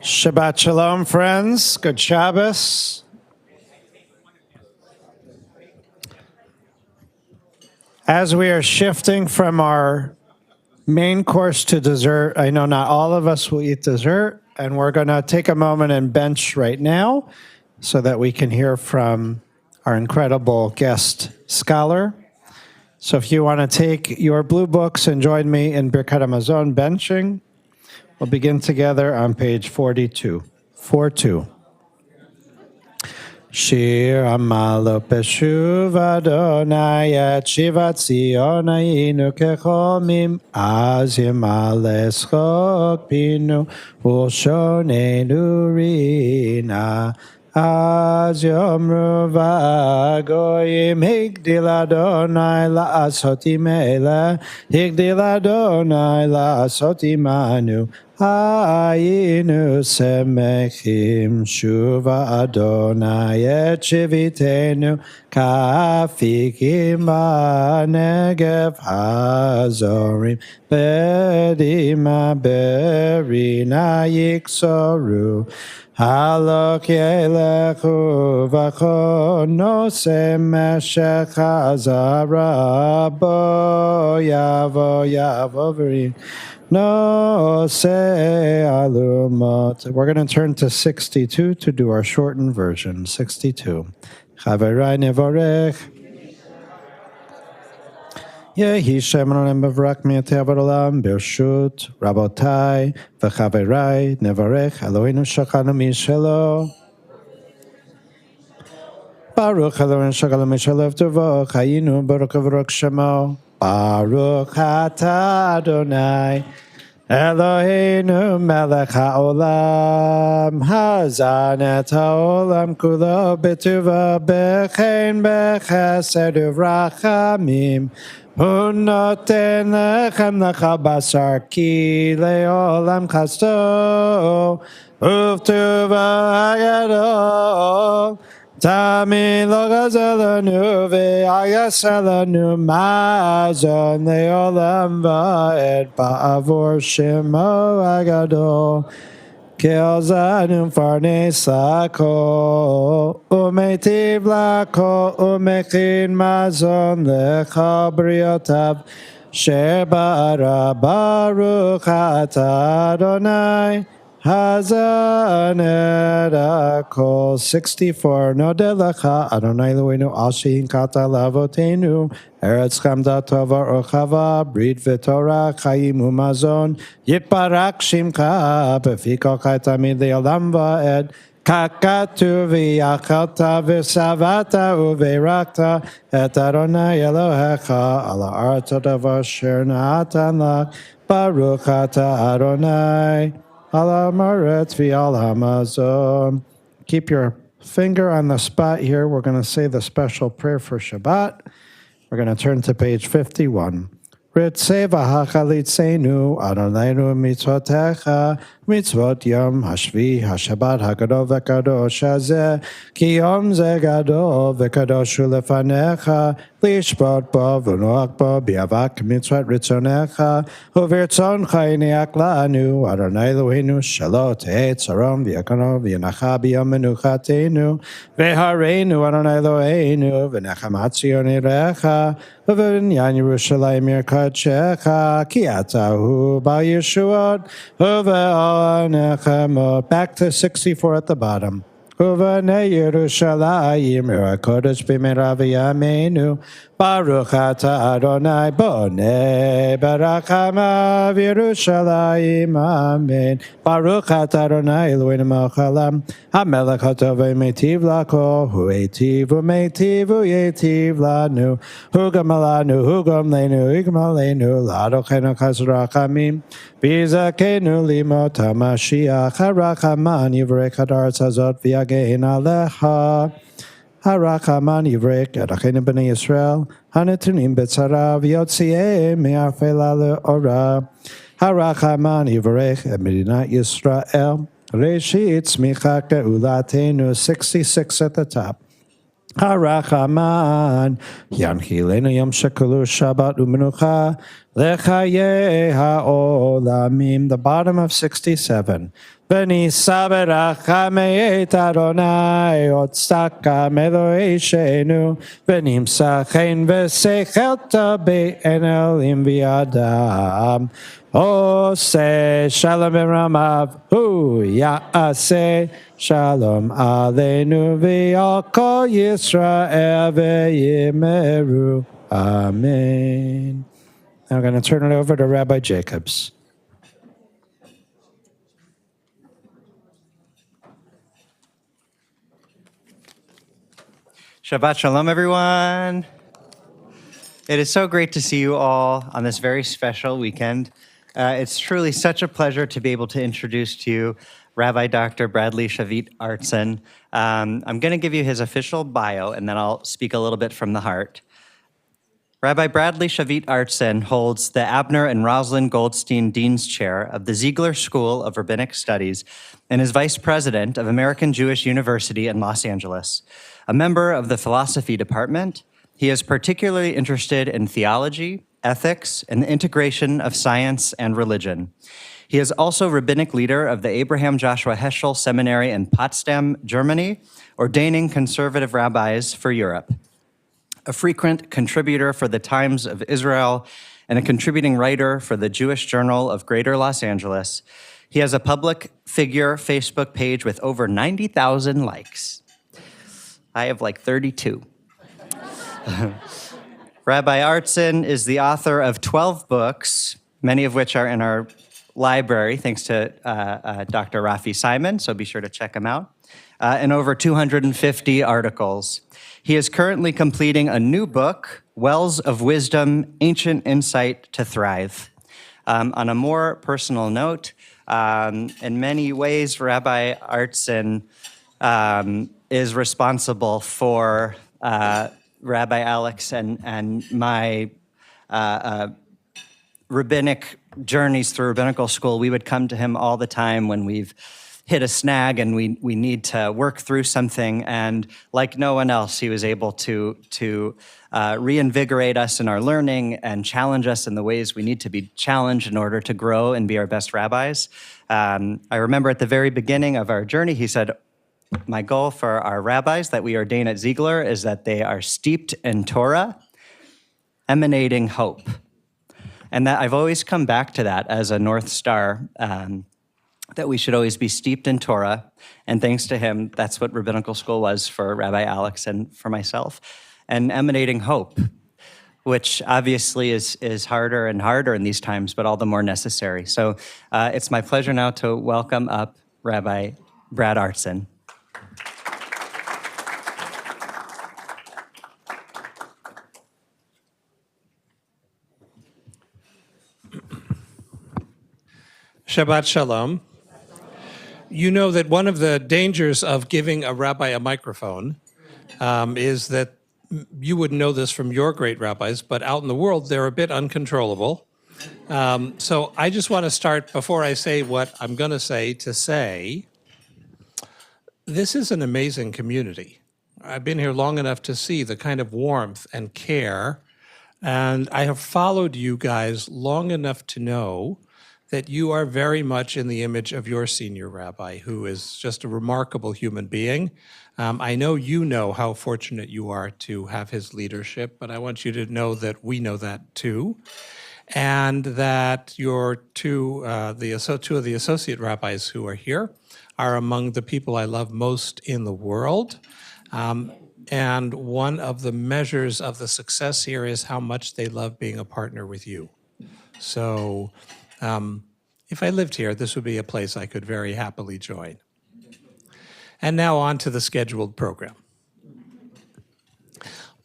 Shabbat Shalom, friends. Good Shabbos. As we are shifting from our main course to dessert, I know not all of us will eat dessert, and we're going to take a moment and bench right now so that we can hear from our incredible guest scholar. So if you want to take your blue books and join me in Birkat Hamazon benching, we'll begin together on page 42. 42. Shir Amalo Peshuv Adonai et Shivat Zion Ayinu Kechomim Az Yimale Schok Pinu Ulshonenu Rina Az Yomru Vagoyim Higdil Adonai La'asoti Mele Higdil Adonai La'asoti Manu Hayinu semechim shuva Adonai et shivitenu kafikim ba'negev hazorim bedima berina yiksoru halok yelechu v'cho nosem meshech hazara bo yavo v'rin. No se alumot. We're going to turn to 62 to do our shortened version. 62. Chaverai nevorech. Yehi Shem Elohim b'vrak mi'atei olam b'rshut Rabotai v'chaverai nevorech Eloheinu shachanu mishelo. Baruch Eloheinu shachanu mishelo v'tovach hayinu baruch v'rok shemo. Baruch atah Adonai Eloheinu melech haolam hazan et haolam kulo b'tuva b'chein b'chesed u'vrachamim hu noten lechem lecha basar ki le'olam chasto u'v'tuva hagadol Tami lo gazelanu ve'ayaselanu mazon le'olam va'ed ba'avor shemo agadol ke'ozanu farnes lako u'metiv lako u'mechin mazon lecha briotav shebara baruch atah Adonai Hazan et akol 64. Nodeh lecha Adonai Eloheinu al shehinkata lavotenu eretz chamda tova urchava brit v'torah chayim u'mazon yitbarak shimcha b'fikol chai tamid le'olam va'ed kakatu v'yachalta v'savata u'v'erakta et Adonai Elohecha ala arta davar asher natan lach baruch atah Adonai Ala maret v'al hamazon. Keep your finger on the spot here. We're going to say the special prayer for Shabbat. We're going to turn to page 51. Ritzei v'hachalitzenu Adonaiנו mitzvotecha mitzvot yom hashvi hashabat hagadol v'kadosh hazeh ki yom ze gadol v'kadosh hu lefanecha lishbot bo v'noach bo bi'avak mitzvot ritzonecha u'v'ritzoncha yiniach lanu Adonai Eloheinu shelo tehei tzarom v'yakono v'yanacha b'yom menuchatenu v'hareinu Adonai Eloheinu v'nechem hatzion irecha v'v'inyan Yerushalayim yirkadshecha ki atahu ba'al Yeshuot uve'ol back to 64 at the bottom. Uvane Yerushalayim Kodesh b'meirav yameinu Baruch atah Adonai bonei barachamav Yerushalayim Amen. Baruch atah Adonai Eloheinu melech haolam hamelech hatov v'meitiv lako hu eitiv u'meitiv u'yeitiv lanu hu gamalanu hu gamleinu hu gamalenu ladochenu chesed rachamim v'yizakenu limot hamashiach harachaman yivrech ad haaretz hazot v'yagein alecha Harachaman yivrech et acheinu b'nei Yisrael hanetunim b'tzara v'yotzi'eim me'afela le'ora. Harachaman yivrech et medinat Yisrael reshit tzmicha ge'ulatenu 66 at the top. Harachaman Yanchilenu Yom Shekulu Shabbat U'Menucha Lechaye ha'olamim, the bottom of 67. V'nisa beracha me'et Adonai, otzaka melo'eshenu, v'nimsa chen v'sechelta be'en elim v'yadam. Ose shalom v'ramav, hu ya'aseh shalom aleinu v'al kol Yisrael v'yimeru. Amen. I'm going to turn it over to Rabbi Jacobs. Shabbat Shalom, everyone. It is so great to see you all on this very special weekend. It's truly such a pleasure to be able to introduce to you Rabbi Dr. Bradley Shavit Artson. I'm going to give you his official bio, and then I'll speak a little bit from the heart. Rabbi Bradley Shavit Artson holds the Abner and Rosalind Goldstein Dean's Chair of the Ziegler School of Rabbinic Studies and is Vice President of American Jewish University in Los Angeles. A member of the Philosophy Department, he is particularly interested in theology, ethics, and the integration of science and religion. He is also rabbinic leader of the Abraham Joshua Heschel Seminary in Potsdam, Germany, ordaining conservative rabbis for Europe. A frequent contributor for the Times of Israel and a contributing writer for the Jewish Journal of Greater Los Angeles. He has a public figure Facebook page with over 90,000 likes. I have like 32. Rabbi Artson is the author of 12 books, many of which are in our library, thanks to Dr. Rafi Simon, so be sure to check him out, and over 250 articles. He is currently completing a new book, Wells of Wisdom, Ancient Insight to Thrive. On a more personal note, in many ways, Rabbi Artson is responsible for Rabbi Alex and my rabbinic journeys through rabbinical school. We would come to him all the time when we've hit a snag and we need to work through something. And like no one else, he was able to reinvigorate us in our learning and challenge us in the ways we need to be challenged in order to grow and be our best rabbis. I remember at the very beginning of our journey, he said, my goal for our rabbis that we ordain at Ziegler is that they are steeped in Torah, emanating hope. And that I've always come back to that as a North Star, that we should always be steeped in Torah. And thanks to him, that's what rabbinical school was for Rabbi Alex and for myself. And emanating hope, which obviously is harder and harder in these times, but all the more necessary. So it's my pleasure now to welcome up Rabbi Brad Artson. Shabbat Shalom. You know that one of the dangers of giving a rabbi a microphone is that you wouldn't know this from your great rabbis, but out in the world, they're a bit uncontrollable. So I just want to start, before I say what I'm going to say, this is an amazing community. I've been here long enough to see the kind of warmth and care, and I have followed you guys long enough to know that you are very much in the image of your senior rabbi, who is just a remarkable human being. I know you know how fortunate you are to have his leadership, but I want you to know that we know that too, and that your two of the associate rabbis who are here are among the people I love most in the world. And one of the measures of the success here is how much they love being a partner with you. So, if I lived here, this would be a place I could very happily join. And now on to the scheduled program.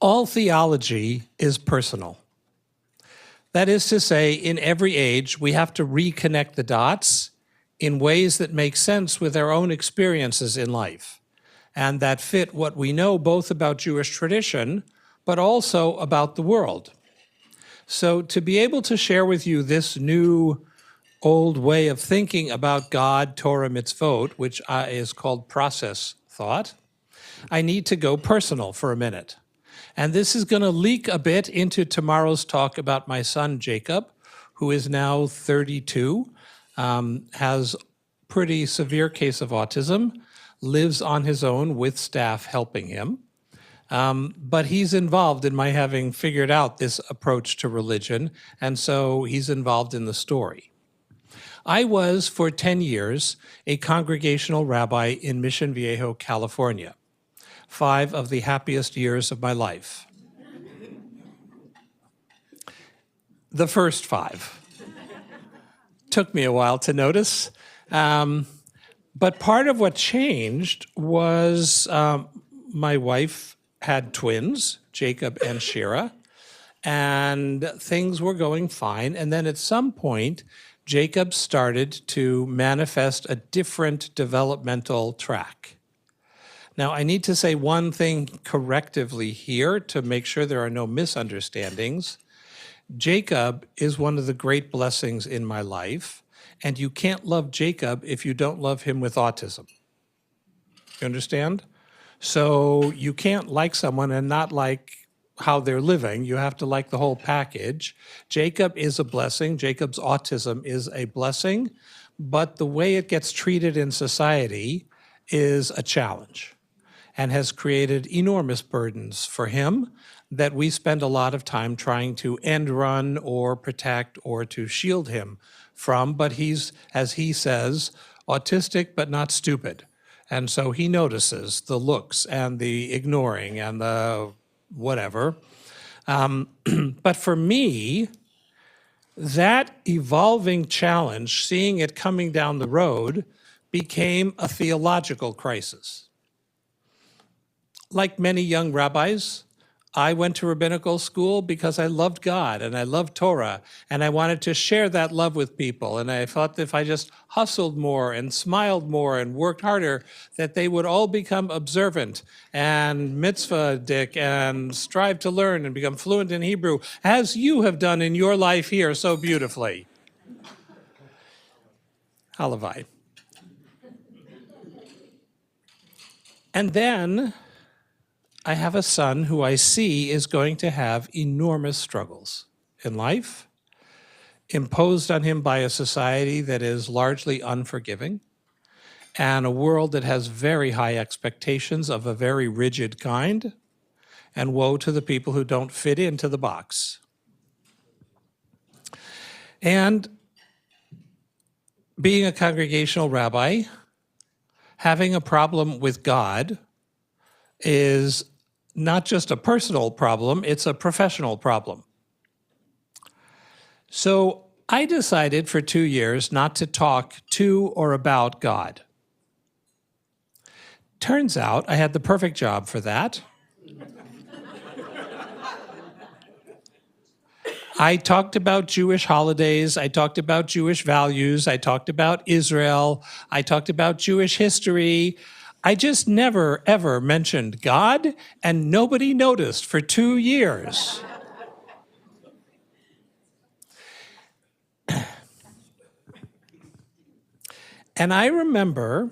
All theology is personal. That is to say, in every age, we have to reconnect the dots in ways that make sense with our own experiences in life, and that fit what we know both about Jewish tradition, but also about the world. So to be able to share with you this new old way of thinking about God, Torah, mitzvot, which is called process thought, I need to go personal for a minute. And this is going to leak a bit into tomorrow's talk about my son, Jacob, who is now 32, has pretty severe case of autism, lives on his own with staff helping him. But he's involved in my having figured out this approach to religion, and so he's involved in the story. I was, for 10 years, a congregational rabbi in Mission Viejo, California. 5 of the happiest years of my life. The first 5. Took me a while to notice. But part of what changed was my wife had twins, Jacob and Shira, and things were going fine. And then at some point, Jacob started to manifest a different developmental track. Now, I need to say one thing correctively here to make sure there are no misunderstandings. Jacob is one of the great blessings in my life, and you can't love Jacob if you don't love him with autism. You understand? So you can't like someone and not like how they're living. You have to like the whole package. Jacob is a blessing. Jacob's autism is a blessing, but the way it gets treated in society is a challenge and has created enormous burdens for him that we spend a lot of time trying to end run or protect or to shield him from. But he's, as he says, autistic but not stupid. And so he notices the looks and the ignoring and the whatever. But for me, that evolving challenge, seeing it coming down the road, became a theological crisis. Like many young rabbis, I went to rabbinical school because I loved God and I loved Torah and I wanted to share that love with people. And I thought that if I just hustled more and smiled more and worked harder, that they would all become observant and mitzvah-dick and strive to learn and become fluent in Hebrew, as you have done in your life here so beautifully. Halavai. And then I have a son who I see is going to have enormous struggles in life, imposed on him by a society that is largely unforgiving, and a world that has very high expectations of a very rigid kind, and woe to the people who don't fit into the box. And being a congregational rabbi, having a problem with God is not just a personal problem, it's a professional problem. So I decided for 2 years not to talk to or about God. Turns out I had the perfect job for that. I talked about Jewish holidays, I talked about Jewish values, I talked about Israel, I talked about Jewish history. I just never, ever mentioned God, and nobody noticed for 2 years. And I remember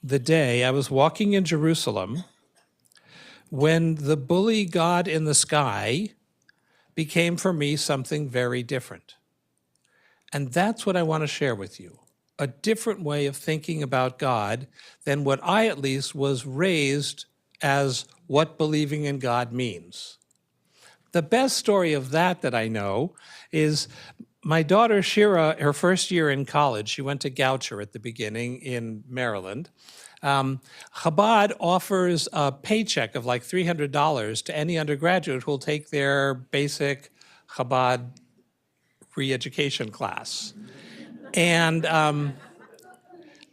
the day I was walking in Jerusalem when the bully God in the sky became for me something very different. And that's what I want to share with you. A different way of thinking about God than what I at least was raised as what believing in God means. The best story of that I know is my daughter Shira, her first year in college, she went to Goucher at the beginning in Maryland. Chabad offers a paycheck of like $300 to any undergraduate who will take their basic Chabad re-education class. And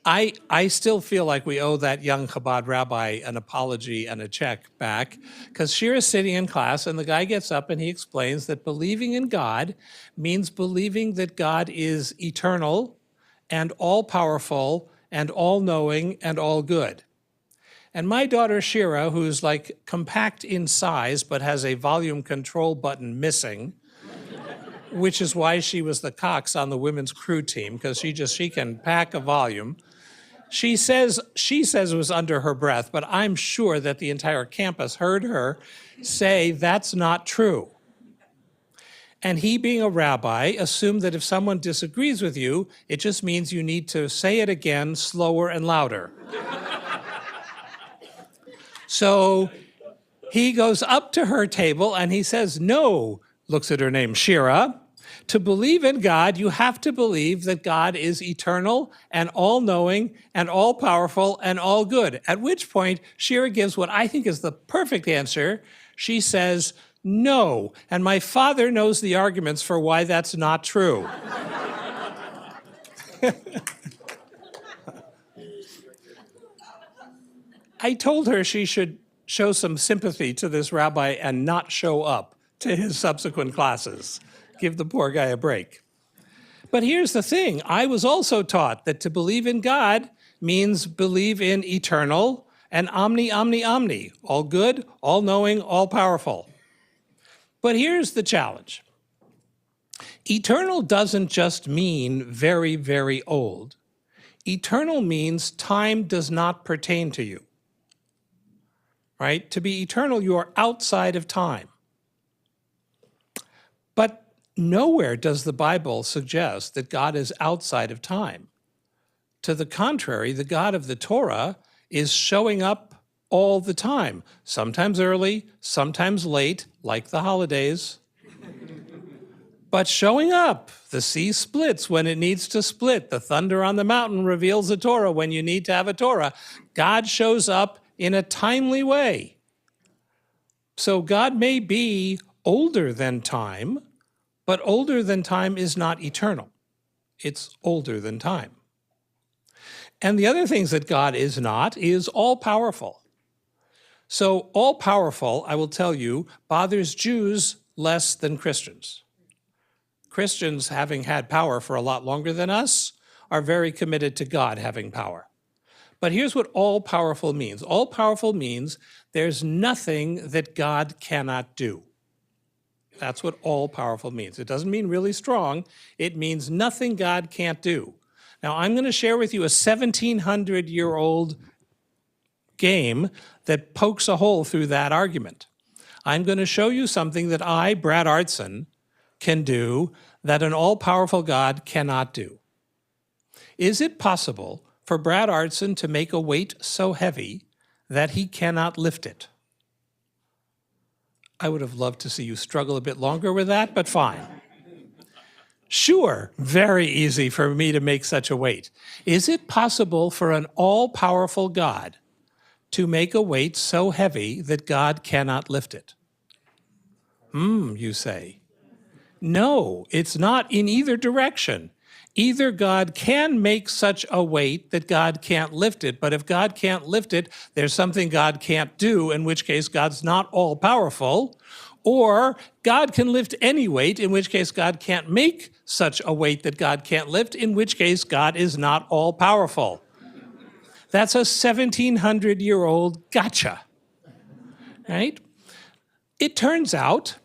I still feel like we owe that young Chabad rabbi an apology and a check back, because Shira's sitting in class and the guy gets up and he explains that believing in God means believing that God is eternal and all-powerful and all-knowing and all good. And my daughter Shira, who's like compact in size but has a volume control button missing, which is why she was the cox on the women's crew team, because she can pack a volume. She says it was under her breath, but I'm sure that the entire campus heard her say that's not true. And he, being a rabbi, assumed that if someone disagrees with you, it just means you need to say it again, slower and louder. So he goes up to her table and he says, no, looks at her name, Shira. To believe in God, you have to believe that God is eternal and all-knowing and all-powerful and all-good. At which point, Shira gives what I think is the perfect answer. She says, no, and my father knows the arguments for why that's not true. I told her she should show some sympathy to this rabbi and not show up to his subsequent classes. Give the poor guy a break. But here's the thing. I was also taught that to believe in God means believe in eternal and omni, all good, all knowing, all powerful. But here's the challenge. Eternal doesn't just mean very, very old. Eternal means time does not pertain to you. Right? To be eternal, you are outside of time. But nowhere does the Bible suggest that God is outside of time. To the contrary, the God of the Torah is showing up all the time, sometimes early, sometimes late, like the holidays, but showing up. The sea splits when it needs to split. The thunder on the mountain reveals a Torah when you need to have a Torah. God shows up in a timely way. So God may be older than time, but older than time is not eternal. It's older than time. And the other things that God is not is all-powerful. So all-powerful, I will tell you, bothers Jews less than Christians. Christians, having had power for a lot longer than us, are very committed to God having power. But here's what all-powerful means. All-powerful means there's nothing that God cannot do. That's what all-powerful means. It doesn't mean really strong. It means nothing God can't do. Now, I'm going to share with you a 1,700-year-old game that pokes a hole through that argument. I'm going to show you something that I, Brad Artson, can do that an all-powerful God cannot do. Is it possible for Brad Artson to make a weight so heavy that he cannot lift it? I would have loved to see you struggle a bit longer with that, but fine. Sure, very easy for me to make such a weight. Is it possible for an all-powerful God to make a weight so heavy that God cannot lift it? You say. No, it's not in either direction. Either God can make such a weight that God can't lift it, but if God can't lift it, there's something God can't do, in which case God's not all-powerful, or God can lift any weight, in which case God can't make such a weight that God can't lift, in which case God is not all-powerful. That's a 1,700-year-old gotcha, right? It turns out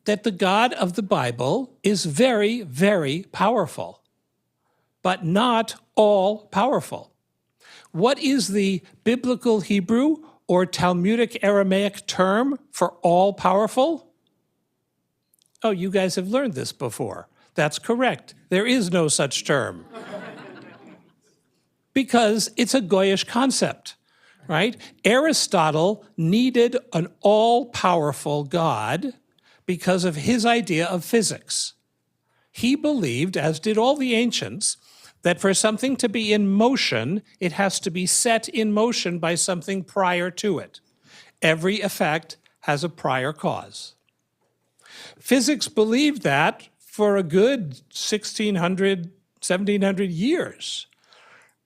that the God of the Bible is very, very powerful, but not all powerful. What is the biblical Hebrew or Talmudic Aramaic term for all powerful? Oh, you guys have learned this before. That's correct. There is no such term. Because it's a Goyish concept, right? Aristotle needed an all-powerful God because of his idea of physics. He believed, as did all the ancients, that for something to be in motion, it has to be set in motion by something prior to it. Every effect has a prior cause. Physics believed that for a good 1,600, 1,700 years.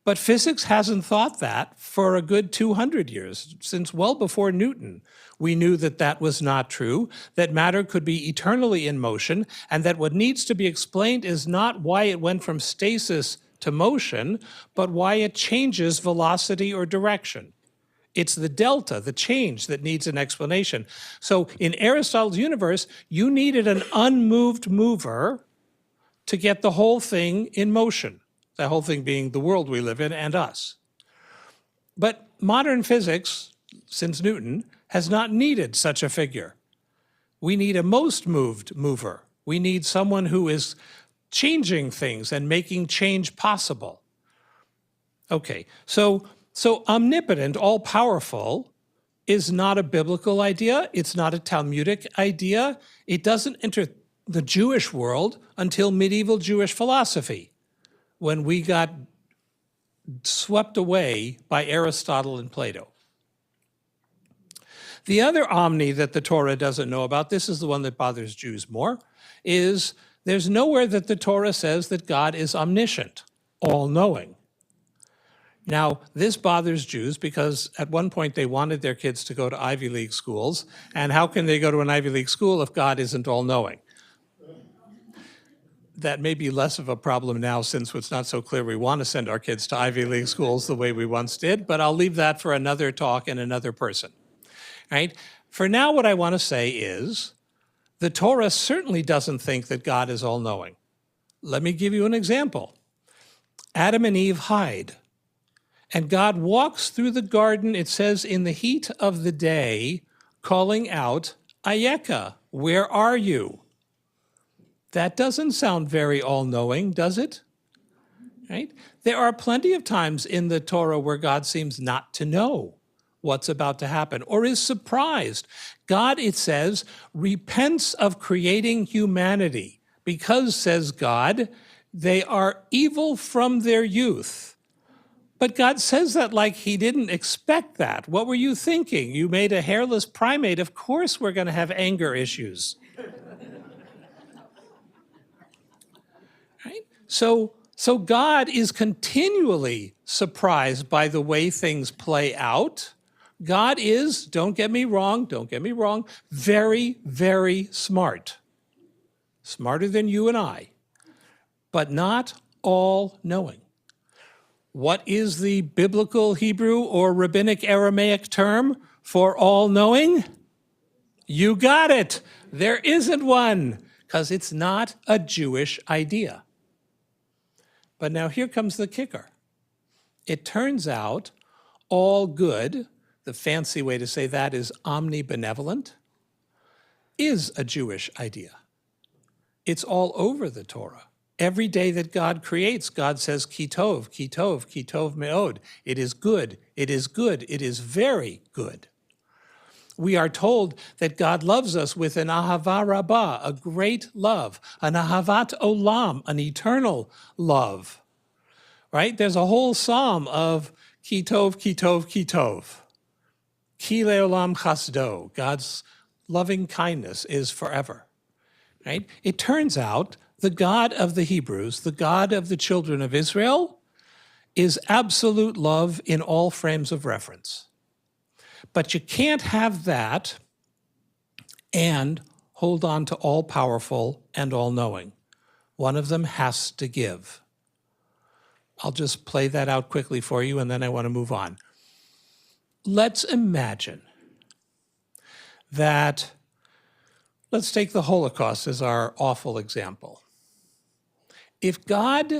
But physics hasn't thought that for a good 200 years. Since well before Newton, we knew that that was not true, that matter could be eternally in motion, and that what needs to be explained is not why it went from stasis to motion, but why it changes velocity or direction. It's the delta, the change, that needs an explanation. So in Aristotle's universe, you needed an unmoved mover to get the whole thing in motion. The whole thing being the world we live in and us. But modern physics, since Newton, has not needed such a figure. We need a most moved mover, We need someone who is changing things and making change possible. Okay, so omnipotent, all-powerful, is not a biblical idea. It's not a Talmudic idea. It doesn't enter the Jewish world until medieval Jewish philosophy, when we got swept away by Aristotle and Plato. The other omni that the Torah doesn't know about, this is the one that bothers Jews more, is there's nowhere that the Torah says that God is omniscient, all-knowing. Now, this bothers Jews because at one point they wanted their kids to go to Ivy League schools, and how can they go to an Ivy League school if God isn't all-knowing? That may be less of a problem now since it's not so clear we want to send our kids to Ivy League schools the way we once did, but I'll leave that for another talk and another person, right? For now, what I want to say is the Torah certainly doesn't think that God is all-knowing. Let me give you an example. Adam and Eve hide. And God walks through the garden, it says, in the heat of the day, calling out, Ayeka, where are you? That doesn't sound very all-knowing, does it? Right? There are plenty of times in the Torah where God seems not to know what's about to happen or is surprised. God, it says, repents of creating humanity because, says God, they are evil from their youth. But God says that like he didn't expect that. What were you thinking? You made a hairless primate. Of course we're going to have anger issues. Right? So God is continually surprised by the way things play out. God is, don't get me wrong, very, very smart. Smarter than you and I, but not all-knowing. What is the biblical Hebrew or rabbinic Aramaic term for all-knowing? You got it. There isn't one, because it's not a Jewish idea. But now here comes the kicker. It turns out all good, the fancy way to say that is omnibenevolent, is a Jewish idea. It's all over the Torah. Every day that God creates, God says, Ki tov, ki tov, ki tov me'od. It is good, it is good, it is very good. We are told that God loves us with an ahava rabbah, a great love, an ahavat olam, an eternal love, right? There's a whole psalm of ki tov, ki tov, ki tov. Ki leolam chasdo, God's loving kindness is forever, right? It turns out the God of the Hebrews, the God of the children of Israel, is absolute love in all frames of reference. But you can't have that and hold on to all-powerful and all-knowing. One of them has to give. I'll just play that out quickly for you, and then I want to move on. Let's imagine that, let's take the Holocaust as our awful example. If God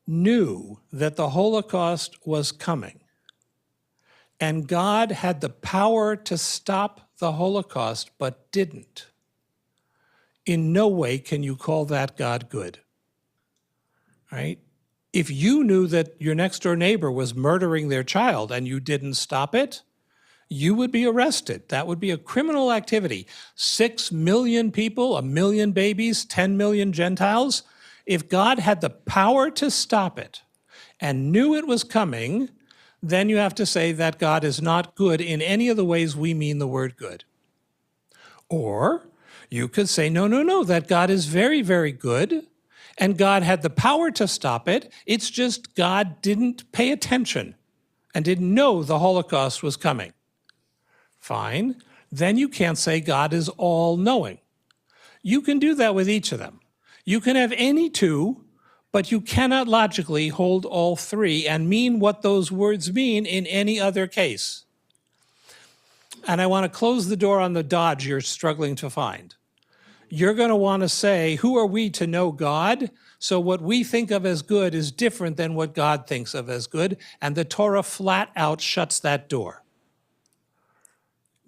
knew that the Holocaust was coming, and God had the power to stop the Holocaust but didn't, in no way can you call that God good, right? If you knew that your next door neighbor was murdering their child and you didn't stop it, you would be arrested. That would be a criminal activity. 6 million people, 1 million babies, 10 million Gentiles. If God had the power to stop it and knew it was coming, then you have to say that God is not good in any of the ways we mean the word good. Or you could say, no, that God is very, very good, and God had the power to stop it. It's just God didn't pay attention and didn't know the Holocaust was coming. Fine. Then you can't say God is all-knowing. You can do that with each of them. You can have any two, but you cannot logically hold all three and mean what those words mean in any other case. And I want to close the door on the dodge you're struggling to find. You're going to want to say, who are we to know God? So what we think of as good is different than what God thinks of as good, and the Torah flat out shuts that door.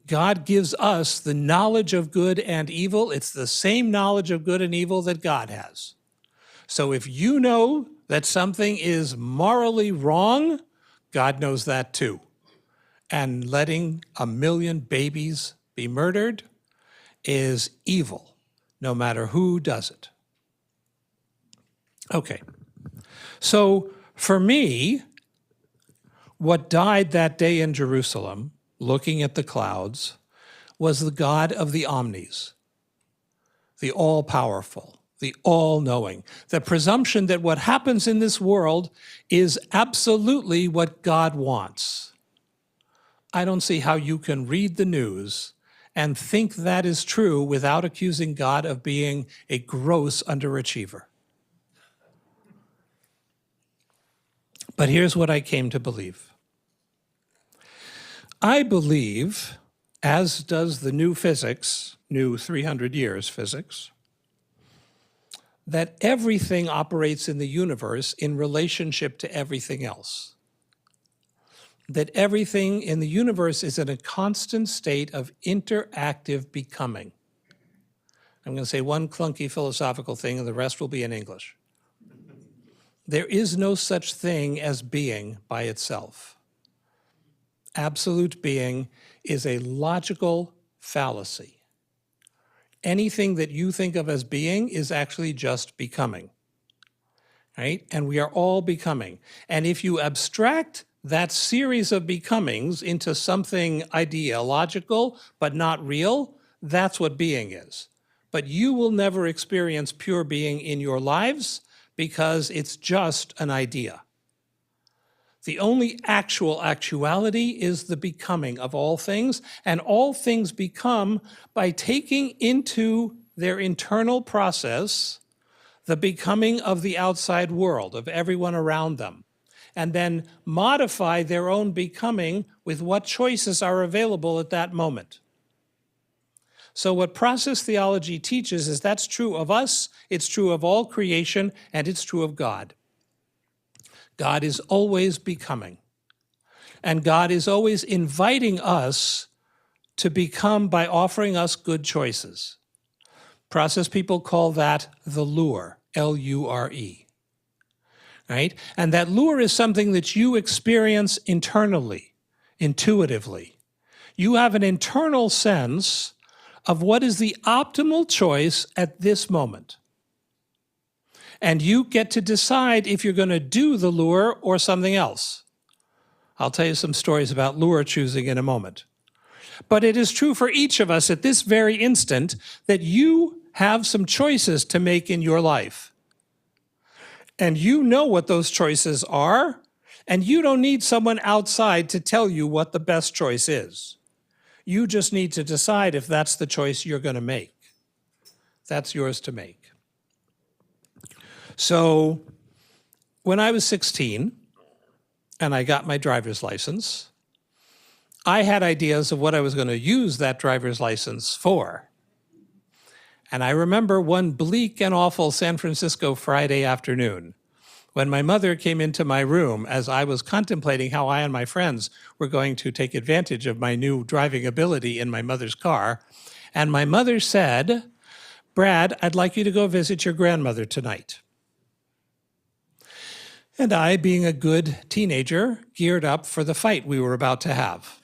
God gives us the knowledge of good and evil. It's the same knowledge of good and evil that God has. So if you know that something is morally wrong, God knows that too. And letting 1 million babies be murdered is evil, no matter who does it. Okay, so for me, what died that day in Jerusalem, looking at the clouds, was the God of the omnis, the all-powerful, the all-knowing, the presumption that what happens in this world is absolutely what God wants. I don't see how you can read the news and think that is true without accusing God of being a gross underachiever. But here's what I came to believe. I believe, as does the new physics, new 300 years physics, that everything operates in the universe in relationship to everything else. That everything in the universe is in a constant state of interactive becoming. I'm going to say one clunky philosophical thing and the rest will be in English. There is no such thing as being by itself. Absolute being is a logical fallacy. Anything that you think of as being is actually just becoming, right? And we are all becoming. And if you abstract that series of becomings into something ideological but not real, that's what being is. But you will never experience pure being in your lives because it's just an idea. The only actual actuality is the becoming of all things, and all things become by taking into their internal process the becoming of the outside world, of everyone around them, and then modify their own becoming with what choices are available at that moment. So what process theology teaches is that's true of us, it's true of all creation, and it's true of God. God is always becoming. And God is always inviting us to become by offering us good choices. Process people call that the lure, L-U-R-E. Right? And that lure is something that you experience internally, intuitively. You have an internal sense of what is the optimal choice at this moment. And you get to decide if you're going to do the lure or something else. I'll tell you some stories about lure choosing in a moment. But it is true for each of us at this very instant that you have some choices to make in your life. And you know what those choices are, and you don't need someone outside to tell you what the best choice is. You just need to decide if that's the choice you're going to make. That's yours to make. So when I was 16 and I got my driver's license, I had ideas of what I was going to use that driver's license for. And I remember one bleak and awful San Francisco Friday afternoon when my mother came into my room as I was contemplating how I and my friends were going to take advantage of my new driving ability in my mother's car. And my mother said, "Brad, I'd like you to go visit your grandmother tonight." And I, being a good teenager, geared up for the fight we were about to have.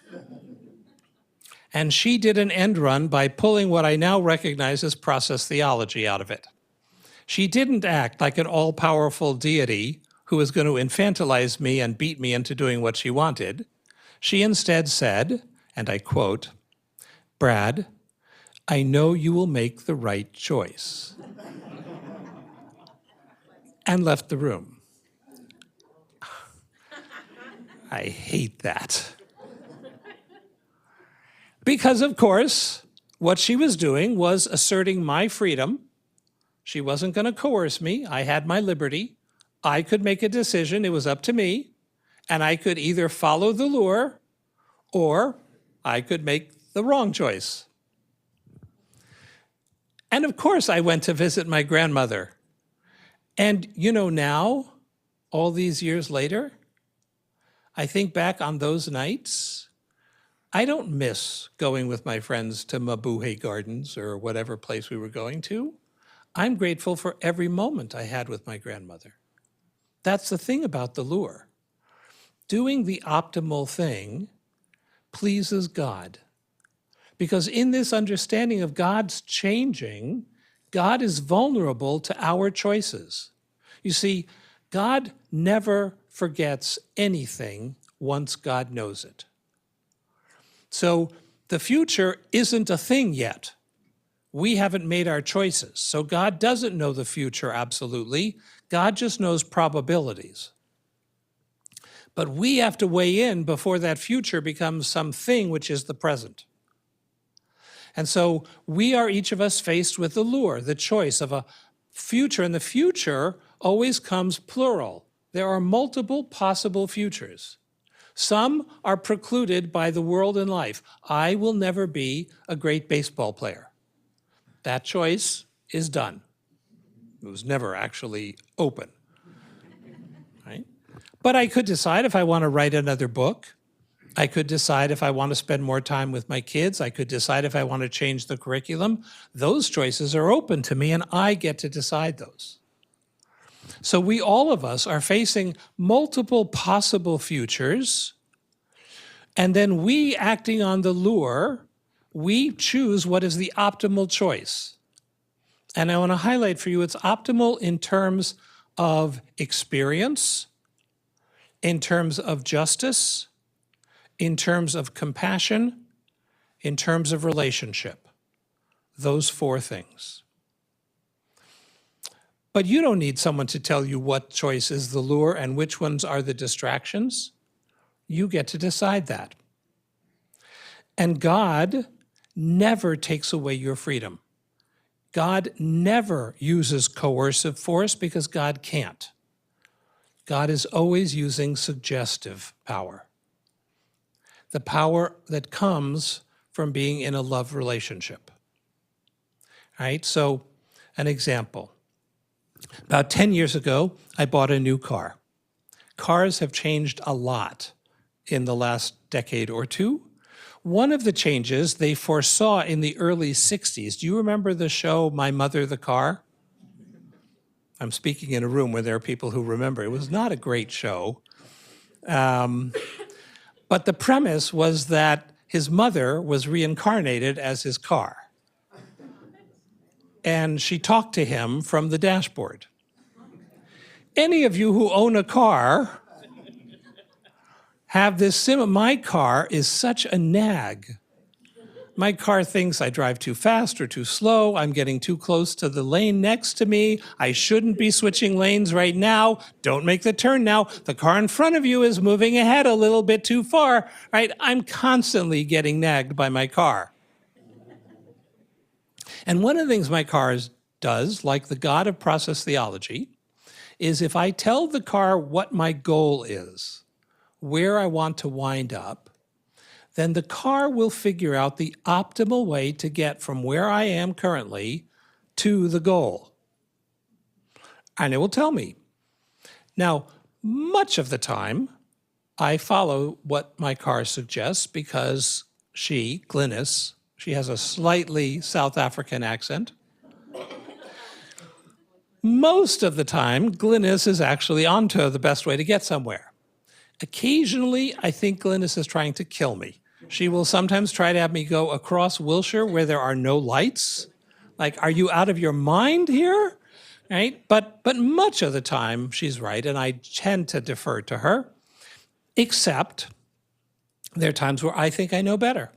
And she did an end run by pulling what I now recognize as process theology out of it. She didn't act like an all-powerful deity who was going to infantilize me and beat me into doing what she wanted. She instead said, and I quote, "Brad, I know you will make the right choice," and left the room. I hate that. Because, of course, what she was doing was asserting my freedom. She wasn't going to coerce me. I had my liberty. I could make a decision. It was up to me. And I could either follow the lure or I could make the wrong choice. And of course, I went to visit my grandmother. And you know, now, all these years later, I think back on those nights I don't miss going with my friends to Mabuhay Gardens or whatever place we were going to. I'm grateful for every moment I had with my grandmother. That's the thing about the lure. Doing the optimal thing pleases God. Because in this understanding of God's changing, God is vulnerable to our choices. You see, God never forgets anything once God knows it. So the future isn't a thing yet. We haven't made our choices. So God doesn't know the future absolutely. God just knows probabilities. But we have to weigh in before that future becomes something which is the present. And so we are each of us faced with the lure, the choice of a future, and the future always comes plural. There are multiple possible futures. Some are precluded by the world and life. I will never be a great baseball player. That choice is done. It was never actually open, right? But I could decide if I want to write another book. I could decide if I want to spend more time with my kids. I could decide if I want to change the curriculum. Those choices are open to me, and I get to decide those. So we, all of us, are facing multiple possible futures, and then we, acting on the lure, we choose what is the optimal choice. And I want to highlight for you, it's optimal in terms of experience, in terms of justice, in terms of compassion, in terms of relationship. Those four things. But you don't need someone to tell you what choice is the lure and which ones are the distractions. You get to decide that. And God never takes away your freedom. God never uses coercive force because God can't. God is always using suggestive power. The power that comes from being in a love relationship. All right, so an example. About 10 years ago, I bought a new car. Cars have changed a lot in the last decade or two. One of the changes they foresaw in the early 60s. Do you remember the show My Mother the Car? I'm speaking in a room where there are people who remember. It was not a great show. But the premise was that his mother was reincarnated as his car. And she talked to him from the dashboard. Any of you who own a car have this my car is such a nag. My car thinks I drive too fast or too slow. I'm getting too close to the lane next to me. I shouldn't be switching lanes right now. Don't make the turn now. The car in front of you is moving ahead a little bit too far, right? I'm constantly getting nagged by my car. And one of the things my car does, like the God of process theology, is if I tell the car what my goal is, where I want to wind up, then the car will figure out the optimal way to get from where I am currently to the goal. And it will tell me. Now, much of the time, I follow what my car suggests because she, Glynis, she has a slightly South African accent. Most of the time, Glynis is actually onto the best way to get somewhere. Occasionally, I think Glynis is trying to kill me. She will sometimes try to have me go across Wilshire where there are no lights. Like, are you out of your mind here? Right? But much of the time, she's right, and I tend to defer to her, except there are times where I think I know better.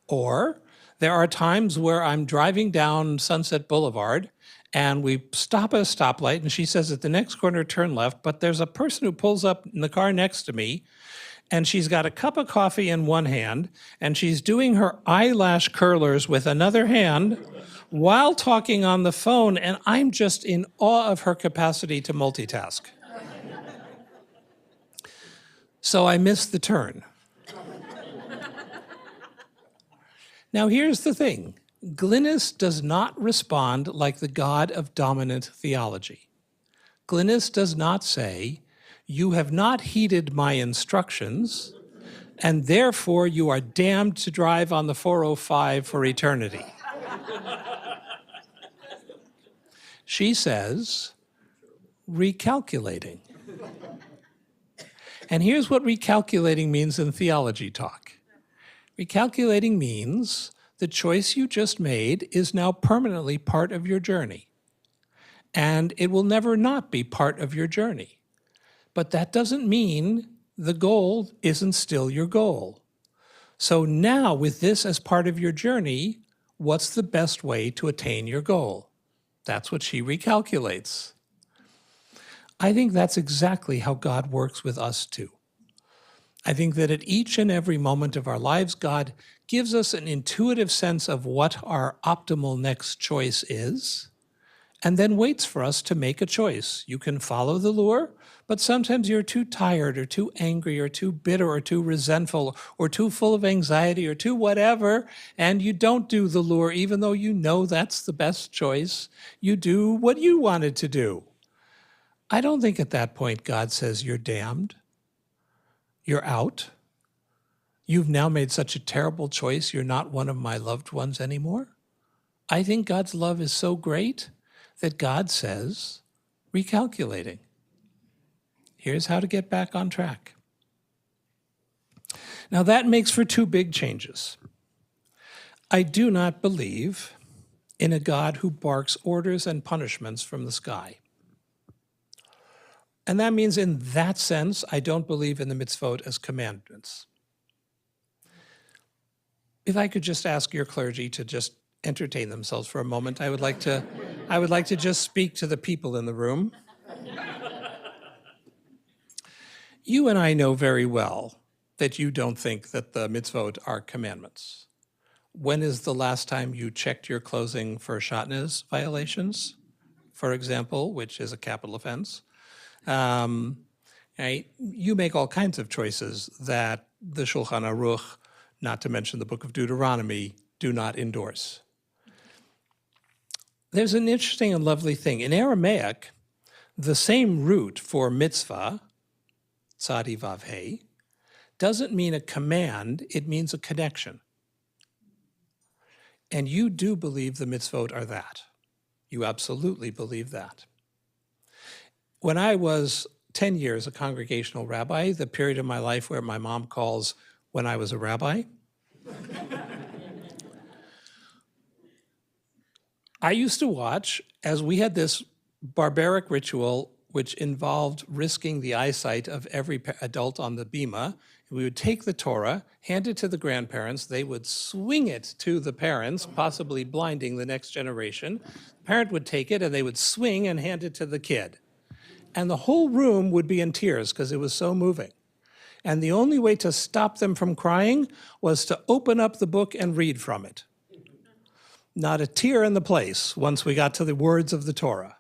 Or there are times where I'm driving down Sunset Boulevard and we stop at a stoplight and she says at the next corner turn left, but there's a person who pulls up in the car next to me and she's got a cup of coffee in one hand and she's doing her eyelash curlers with another hand while talking on the phone, and I'm just in awe of her capacity to multitask. So I missed the turn. Now, here's the thing. Glynis does not respond like the God of dominant theology. Glynis does not say, "You have not heeded my instructions. and therefore you are damned to drive on the 405 for eternity. She says, recalculating. And here's what recalculating means in theology talk. Recalculating means the choice you just made is now permanently part of your journey. And it will never not be part of your journey. But that doesn't mean the goal isn't still your goal. So now, with this as part of your journey, what's the best way to attain your goal? That's what she recalculates. I think that's exactly how God works with us too. I think that at each and every moment of our lives, God gives us an intuitive sense of what our optimal next choice is, and then waits for us to make a choice. You can follow the lure, but sometimes you're too tired or too angry or too bitter or too resentful or too full of anxiety or too whatever, and you don't do the lure even though you know that's the best choice. You do what you wanted to do. I don't think at that point God says you're damned. You're out. You've now made such a terrible choice. You're not one of my loved ones anymore. I think God's love is so great that God says, recalculating. Here's how to get back on track. Now that makes for two big changes. I do not believe in a God who barks orders and punishments from the sky. And that means in that sense, I don't believe in the mitzvot as commandments. If I could just ask your clergy to just entertain themselves for a moment, I would like to just speak to the people in the room. You and I know very well that you don't think that the mitzvot are commandments. When is the last time you checked your clothing for shatnez violations, for example, which is a capital offense? Right? You make all kinds of choices that the Shulchan Aruch, not to mention the book of Deuteronomy, do not endorse. There's an interesting and lovely thing. In Aramaic, the same root for mitzvah, tzadi vav hey, doesn't mean a command, it means a connection. And you do believe the mitzvot are that. You absolutely believe that. When I was 10 years a congregational rabbi, the period of my life where my mom calls when I was a rabbi, I used to watch as we had this barbaric ritual which involved risking the eyesight of every adult on the bima. We would take the Torah, hand it to the grandparents, they would swing it to the parents, possibly blinding the next generation. The parent would take it and they would swing and hand it to the kid. And the whole room would be in tears because it was so moving. And the only way to stop them from crying was to open up the book and read from it. Not a tear in the place once we got to the words of the Torah.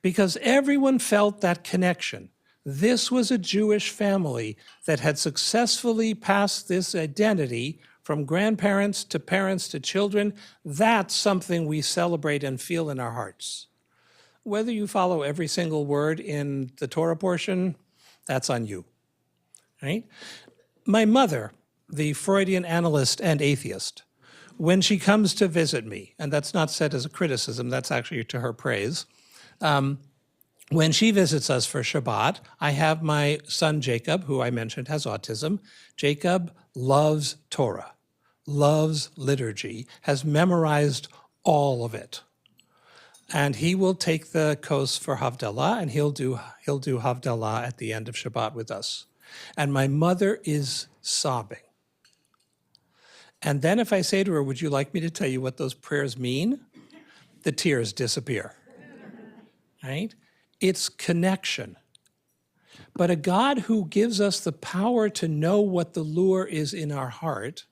Because everyone felt that connection. This was a Jewish family that had successfully passed this identity from grandparents to parents to children. That's something we celebrate and feel in our hearts. Whether you follow every single word in the Torah portion, that's on you, right? My mother, the Freudian analyst and atheist, when she comes to visit me, and that's not said as a criticism, that's actually to her praise, when she visits us for Shabbat, I have my son Jacob, who I mentioned has autism. Jacob loves Torah, loves liturgy, has memorized all of it. And he will take the kos for Havdalah, and he'll do Havdalah at the end of Shabbat with us. And my mother is sobbing. And then if I say to her, would you like me to tell you what those prayers mean? The tears disappear, right? It's connection. But a God who gives us the power to know what the lure is in our heart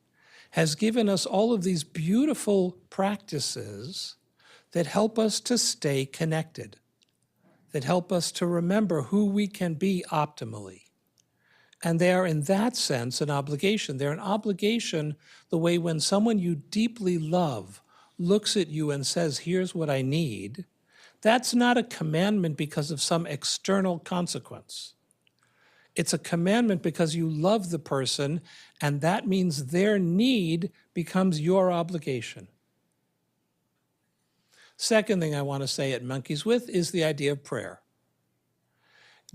has given us all of these beautiful practices that help us to stay connected, that help us to remember who we can be optimally. And they are, in that sense, an obligation. They're an obligation the way when someone you deeply love looks at you and says, here's what I need. That's not a commandment because of some external consequence. It's a commandment because you love the person, and that means their need becomes your obligation. Second thing I want to say at Monkeys With is the idea of prayer.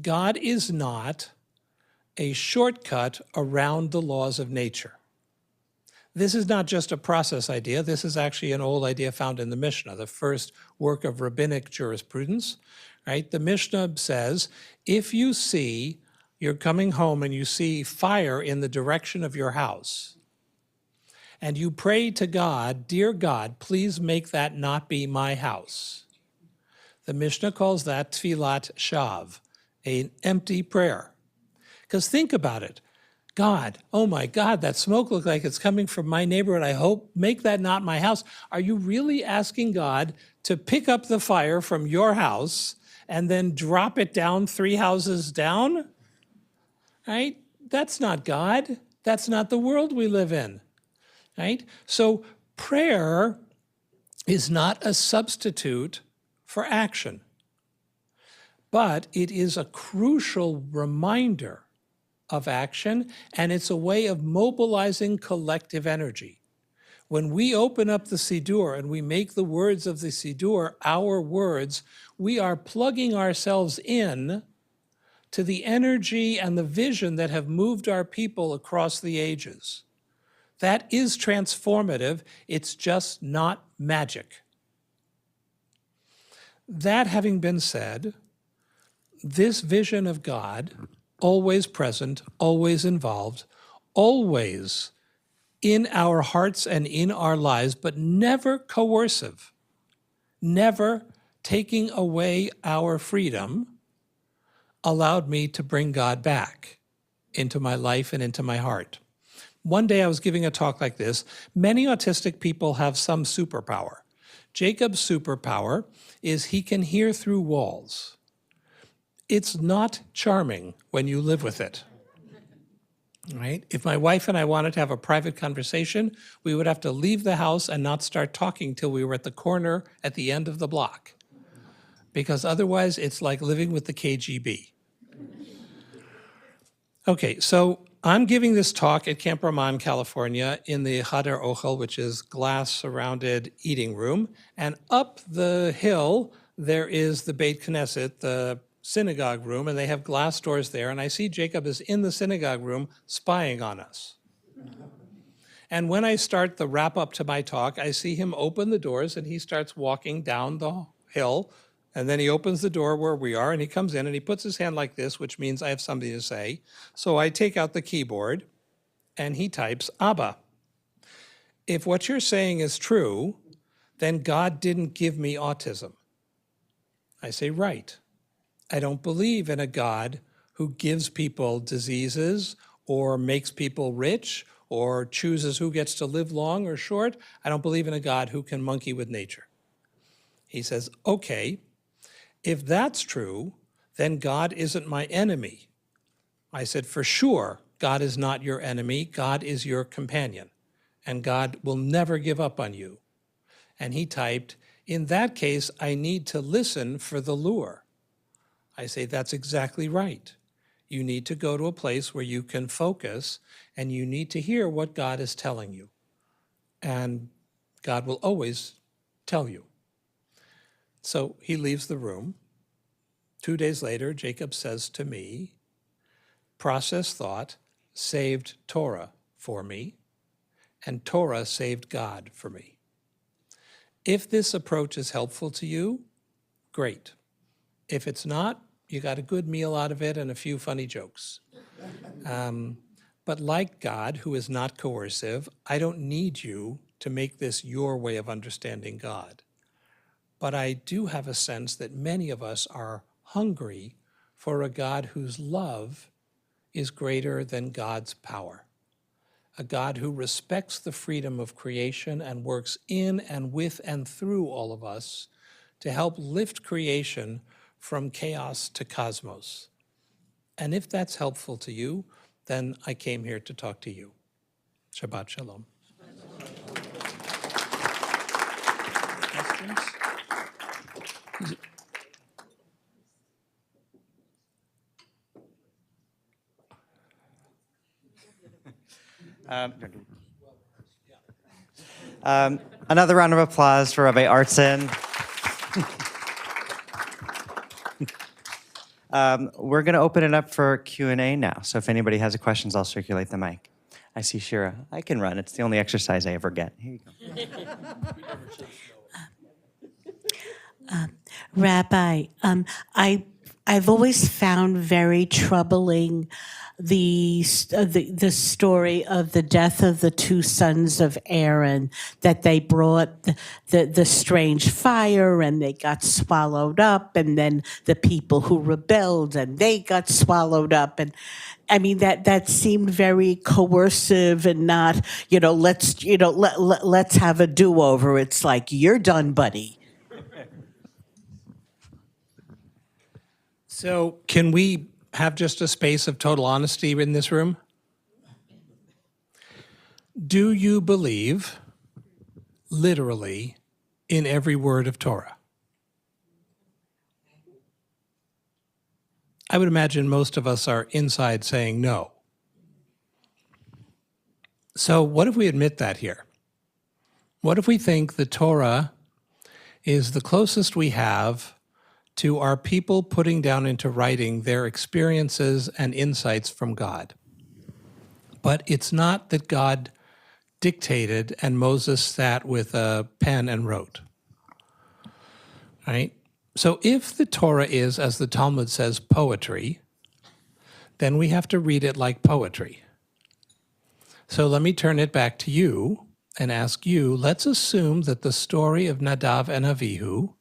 God is not a shortcut around the laws of nature. This is not just a process idea. This is actually an old idea found in the Mishnah, the first work of rabbinic jurisprudence, right? The Mishnah says, if you see, you're coming home and you see fire in the direction of your house, and you pray to God, dear God, please make that not be my house. The Mishnah calls that tfilat shav, an empty prayer. Because think about it. God, oh my God, that smoke looks like it's coming from my neighborhood. I hope, make that not my house. Are you really asking God to pick up the fire from your house and then drop it down 3 houses down? Right? That's not God. That's not the world we live in. Right? So prayer is not a substitute for action, but it is a crucial reminder of action, and it's a way of mobilizing collective energy. When we open up the Siddur and we make the words of the Siddur our words, we are plugging ourselves in to the energy and the vision that have moved our people across the ages. That is transformative. It's just not magic. That having been said, this vision of God, always present, always involved, always in our hearts and in our lives, but never coercive, never taking away our freedom, allowed me to bring God back into my life and into my heart. One day I was giving a talk like this. Many autistic people have some superpower. Jacob's superpower is he can hear through walls. It's not charming when you live with it, right? If my wife and I wanted to have a private conversation, we would have to leave the house and not start talking till we were at the corner at the end of the block, because otherwise it's like living with the KGB. Okay, so I'm giving this talk at Camp Ramon, California, in the Hadar Ochel, which is glass-surrounded eating room. And up the hill, there is the Beit Knesset, the synagogue room, and they have glass doors there. And I see Jacob is in the synagogue room spying on us. And when I start the wrap-up to my talk, I see him open the doors, and he starts walking down the hill. And then he opens the door where we are, and he comes in, and he puts his hand like this, which means I have something to say. So I take out the keyboard, and he types, Abba. If what you're saying is true, then God didn't give me autism. I say, right. I don't believe in a God who gives people diseases or makes people rich or chooses who gets to live long or short. I don't believe in a God who can monkey with nature. He says, okay. If that's true, then God isn't my enemy. I said, for sure, God is not your enemy. God is your companion, and God will never give up on you. And he typed, in that case, I need to listen for the lure. I say, that's exactly right. You need to go to a place where you can focus, and you need to hear what God is telling you. And God will always tell you. So he leaves the room. 2 days later, Jacob says to me, process thought saved Torah for me, and Torah saved God for me. If this approach is helpful to you, great. If it's not, you got a good meal out of it and a few funny jokes. But like God, who is not coercive, I don't need you to make this your way of understanding God. But I do have a sense that many of us are hungry for a God whose love is greater than God's power. A God who respects the freedom of creation and works in and with and through all of us to help lift creation from chaos to cosmos. And if that's helpful to you, then I came here to talk to you. Shabbat Shalom. Questions? Another round of applause for Rabbi Artson. We're going to open it up for Q&A now. So if anybody has questions, I'll circulate the mic. I see Shira. I can run. It's the only exercise I ever get. Here you go. Rabbi, I've always found very troubling the story of the death of the two sons of Aaron, that they brought the strange fire and they got swallowed up, and then the people who rebelled and they got swallowed up. And I mean, that seemed very coercive and not, let's have a do-over. It's like, you're done, buddy. So can we have just a space of total honesty in this room? Do you believe literally in every word of Torah? I would imagine most of us are inside saying no. So what if we admit that here? What if we think the Torah is the closest we have to our people putting down into writing their experiences and insights from God? But it's not that God dictated and Moses sat with a pen and wrote, right? So if the Torah is, as the Talmud says, poetry, then we have to read it like poetry. So let me turn it back to you and ask you, let's assume that the story of Nadav and Avihu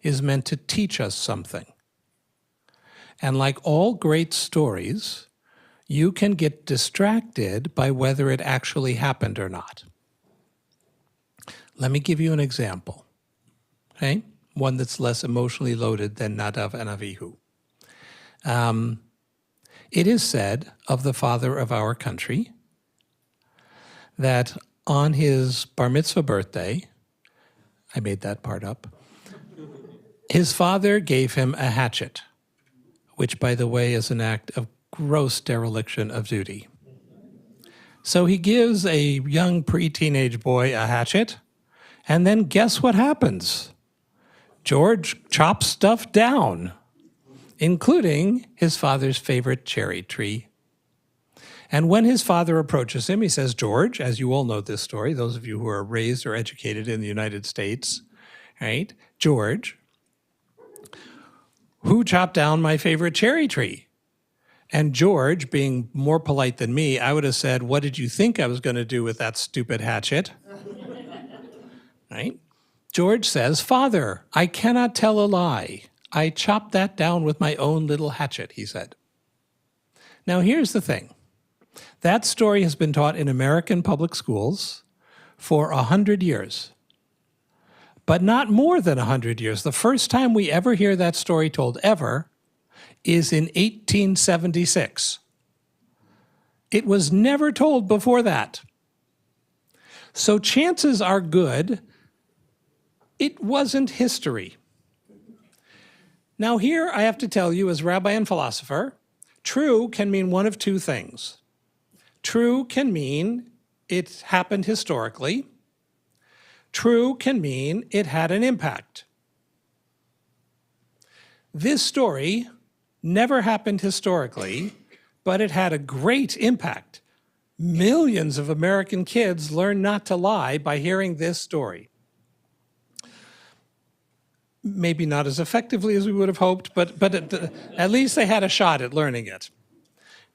is meant to teach us something. And like all great stories, you can get distracted by whether it actually happened or not. Let me give you an example, okay? One that's less emotionally loaded than Nadav and Avihu. It is said of the father of our country that on his bar mitzvah birthday, I made that part up, his father gave him a hatchet, which, by the way, is an act of gross dereliction of duty. So he gives a young pre-teenage boy a hatchet, and then guess what happens? George chops stuff down, including his father's favorite cherry tree. And when his father approaches him, he says, George, as you all know this story, those of you who are raised or educated in the United States, right? George, who chopped down my favorite cherry tree? And George, being more polite than me, I would have said, what did you think I was going to do with that stupid hatchet? Right? George says, Father, I cannot tell a lie. I chopped that down with my own little hatchet, he said. Now, here's the thing. That story has been taught in American public schools for 100 years. But not more than 100 years. The first time we ever hear that story told ever is in 1876. It was never told before that. So chances are good it wasn't history. Now here I have to tell you, as rabbi and philosopher, true can mean one of two things. True can mean it happened historically. True can mean it had an impact. This story never happened historically, but it had a great impact. Millions of American kids learned not to lie by hearing this story. Maybe not as effectively as we would have hoped, but at least they had a shot at learning it.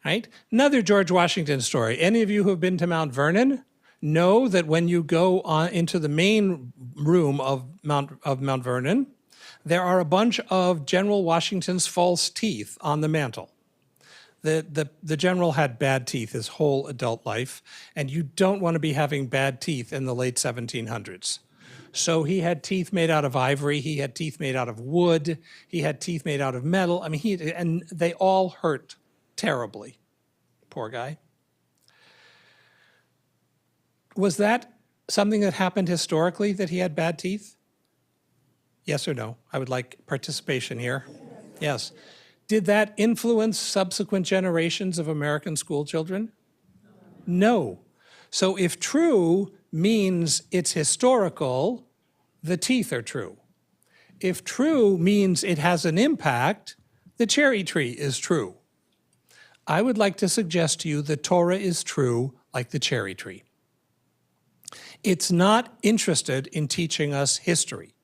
Right? Another George Washington story. Any of you who have been to Mount Vernon know that when you go on into the main room of Mount Vernon, there are a bunch of General Washington's false teeth on the mantle. The general had bad teeth his whole adult life, and you don't want to be having bad teeth in the late 1700s. So he had teeth made out of ivory, he had teeth made out of wood, he had teeth made out of metal. I mean, and they all hurt terribly. Poor guy. Was that something that happened historically, that he had bad teeth? Yes or no? I would like participation here. Yes. Did that influence subsequent generations of American school children? No. So if true means it's historical, the teeth are true. If true means it has an impact, the cherry tree is true. I would like to suggest to you the Torah is true like the cherry tree. It's not interested in teaching us history.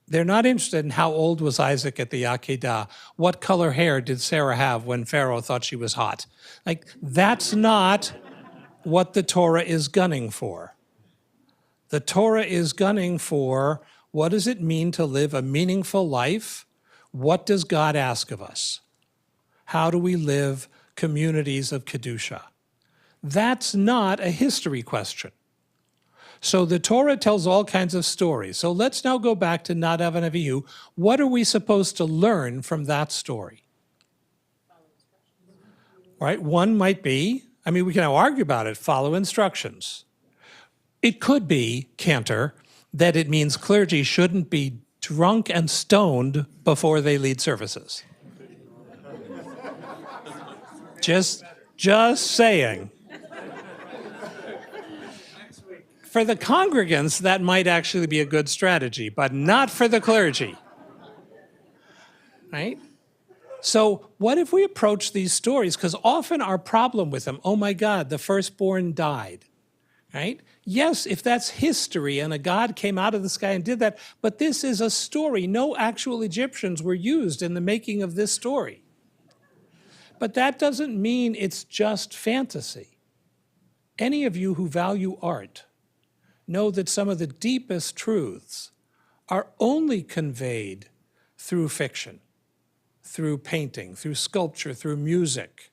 They're not interested in how old was Isaac at the Akedah. What color hair did Sarah have when Pharaoh thought she was hot? Like, that's not what the Torah is gunning for. The Torah is gunning for, what does it mean to live a meaningful life? What does God ask of us? How do we live communities of Kedusha? That's not a history question. So the Torah tells all kinds of stories. So let's now go back to Nadav and Avihu. What are we supposed to learn from that story? Right? One might be, I mean, we can now argue about it, follow instructions. It could be, Cantor, that it means clergy shouldn't be drunk and stoned before they lead services. Just saying. For the congregants, that might actually be a good strategy, but not for the clergy. Right? So what if we approach these stories? Because often our problem with them, oh my God, the firstborn died. Right? Yes, if that's history and a God came out of the sky and did that, but this is a story. No actual Egyptians were used in the making of this story. But that doesn't mean it's just fantasy. Any of you who value art know that some of the deepest truths are only conveyed through fiction, through painting, through sculpture, through music,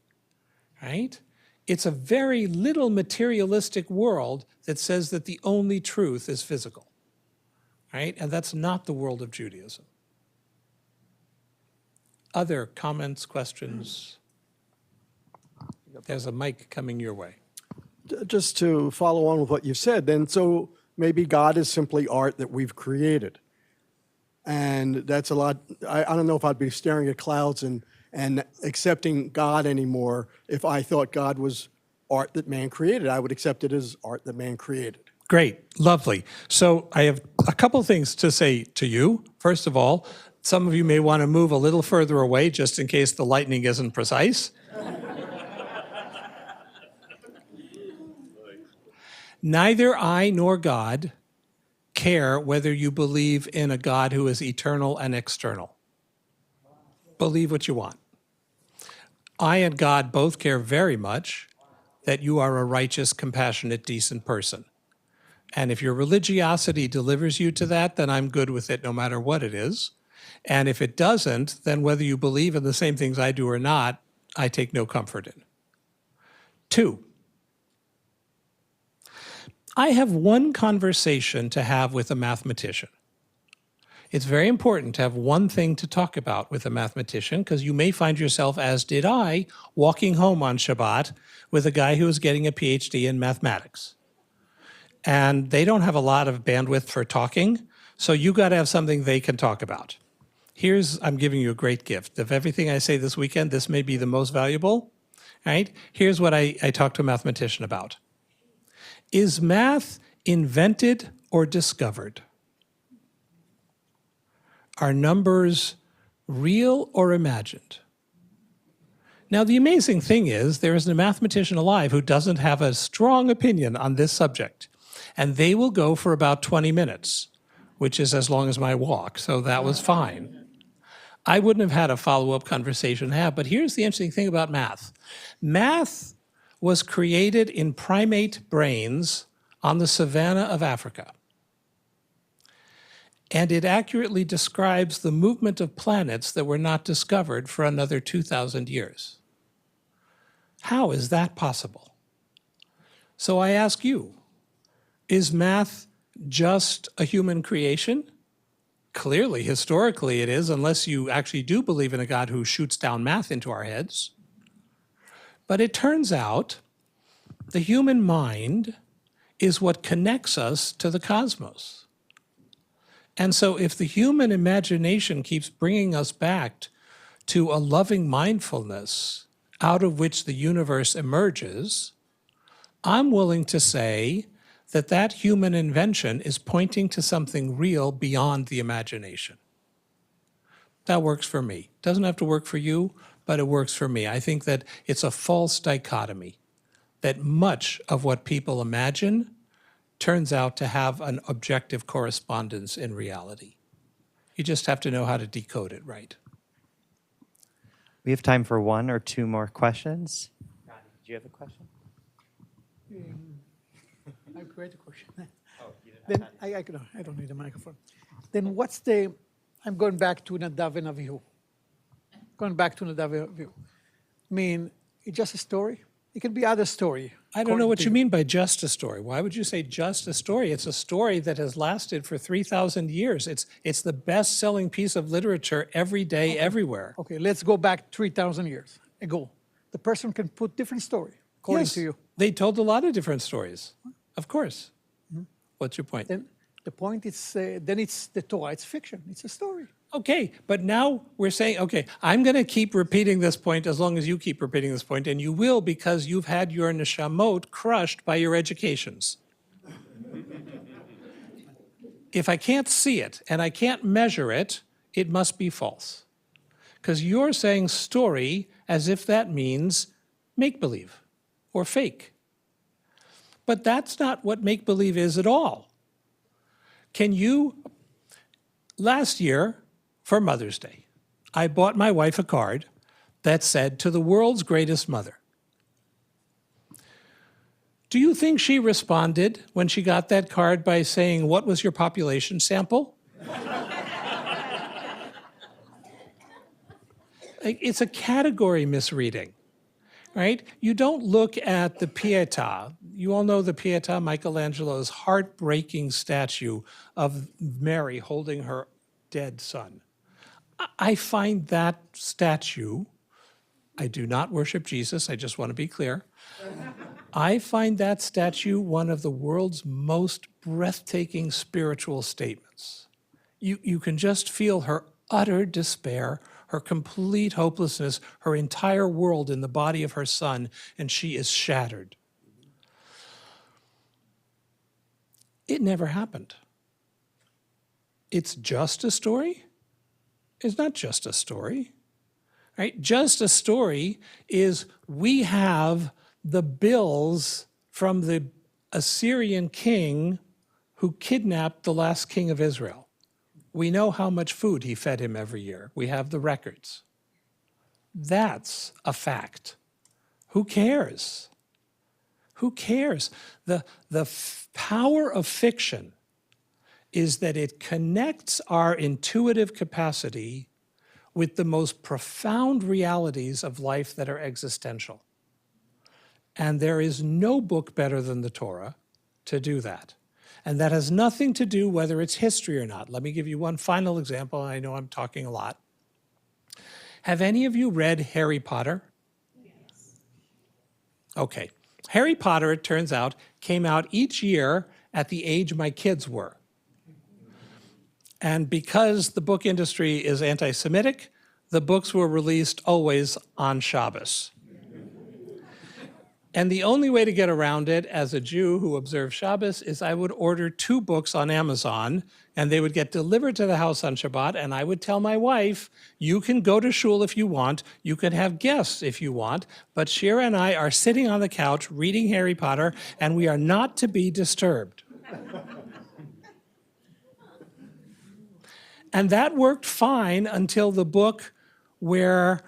right? It's a very little materialistic world that says that the only truth is physical, right? And that's not the world of Judaism. Other comments, questions? There's a mic coming your way. Just to follow on with what you said, then, so maybe God is simply art that we've created. And that's a lot, I don't know if I'd be staring at clouds and accepting God anymore if I thought God was art that man created. I would accept it as art that man created. Great, lovely. So I have a couple things to say to you. First of all, some of you may want to move a little further away just in case the lightning isn't precise. Neither I nor God care whether you believe in a God who is eternal and external. Believe what you want. I and God both care very much that you are a righteous, compassionate, decent person. And if your religiosity delivers you to that, then I'm good with it no matter what it is. And if it doesn't, then whether you believe in the same things I do or not, I take no comfort in. 2, I have one conversation to have with a mathematician. It's very important to have one thing to talk about with a mathematician because you may find yourself, as did I, walking home on Shabbat with a guy who is getting a PhD in mathematics. And they don't have a lot of bandwidth for talking, so you got to have something they can talk about. I'm giving you a great gift. Of everything I say this weekend, this may be the most valuable, right? Here's what I talked to a mathematician about. Is math invented or discovered? Are numbers real or imagined? Now, the amazing thing is there is a mathematician alive who doesn't have a strong opinion on this subject, and they will go for about 20 minutes, which is as long as my walk, so that was fine. I wouldn't have had a follow-up conversation to have, but here's the interesting thing about math. Math was created in primate brains on the savanna of Africa. And it accurately describes the movement of planets that were not discovered for another 2,000 years. How is that possible? So I ask you, is math just a human creation? Clearly, historically it is, unless you actually do believe in a God who shoots down math into our heads. But it turns out the human mind is what connects us to the cosmos. And so if the human imagination keeps bringing us back to a loving mindfulness out of which the universe emerges, I'm willing to say that that human invention is pointing to something real beyond the imagination. That works for me. Doesn't have to work for you, but it works for me. I think that it's a false dichotomy, that much of what people imagine turns out to have an objective correspondence in reality. You just have to know how to decode it right. We have time for one or two more questions. Rabbi, did you have a question? I create a question. Then I don't need a microphone. Then what's the? I'm going back to Nadav and Avihu. Going back to Nadav and Avihu. I mean, it's just a story. It can be other story. I don't know what you mean by just a story. Why would you say just a story? It's a story that has lasted for 3,000 years. It's the best-selling piece of literature every day, everywhere. Okay, let's go back 3,000 years ago. The person can put different story according Yes, to you. they told a lot of different stories. Of course. What's your point? Then the point is, then it's the Torah. It's fiction. It's a story. Okay, but now we're saying, okay, I'm going to keep repeating this point as long as you keep repeating this point, and you will because you've had your neshamot crushed by your educations. If I can't see it and I can't measure it, it must be false. Because you're saying story as if that means make-believe or fake. But that's not what make-believe is at all. Last year, for Mother's Day, I bought my wife a card that said, "To the world's greatest mother." Do you think she responded when she got that card by saying, "What was your population sample?" It's a category misreading, right? You don't look at the Pietà. You all know the Pietà, Michelangelo's heartbreaking statue of Mary holding her dead son. I find that statue, I do not worship Jesus, I just want to be clear. I find that statue one of the world's most breathtaking spiritual statements. You can just feel her utter despair, her complete hopelessness, her entire world in the body of her son, and she is shattered. It never happened. It's just a story? It's not just a story, right? Just a story is we have the bills from the Assyrian king who kidnapped the last king of Israel. We know how much food he fed him every year. We have the records. That's a fact. Who cares? Who cares? The power of fiction is that it connects our intuitive capacity with the most profound realities of life that are existential. And there is no book better than the Torah to do that. And that has nothing to do whether it's history or not. Let me give you one final example. I know I'm talking a lot. Have any of you read Harry Potter? Yes. Okay. Harry Potter, it turns out, came out each year at the age my kids were. And because the book industry is anti-Semitic, the books were released always on Shabbos. And the only way to get around it as a Jew who observes Shabbos is I would order 2 books on Amazon, and they would get delivered to the house on Shabbat, and I would tell my wife, you can go to shul if you want, you can have guests if you want, but Shira and I are sitting on the couch reading Harry Potter, and we are not to be disturbed. And that worked fine until the book where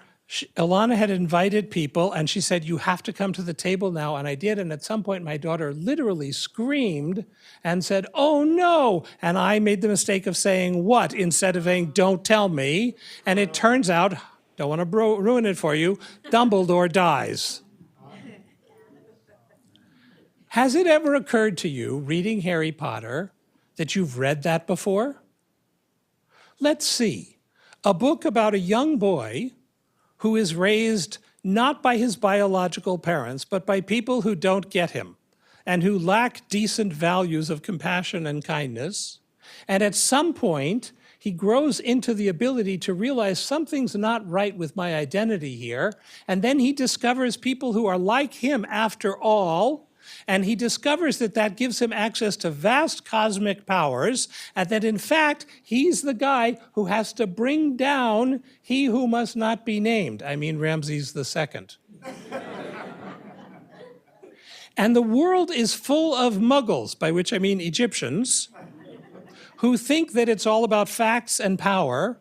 Ilana had invited people, and she said, you have to come to the table now, and I did, and at some point my daughter literally screamed and said, oh no, and I made the mistake of saying what instead of saying, don't tell me, and it turns out, don't want to ruin it for you, Dumbledore dies. Has it ever occurred to you, reading Harry Potter, that you've read that before? Let's see. A book about a young boy who is raised not by his biological parents, but by people who don't get him and who lack decent values of compassion and kindness. And at some point, he grows into the ability to realize something's not right with my identity here. And then he discovers people who are like him after all. And he discovers that that gives him access to vast cosmic powers, and that in fact, he's the guy who has to bring down he who must not be named. I mean, Ramses II. And the world is full of muggles, by which I mean Egyptians, who think that it's all about facts and power,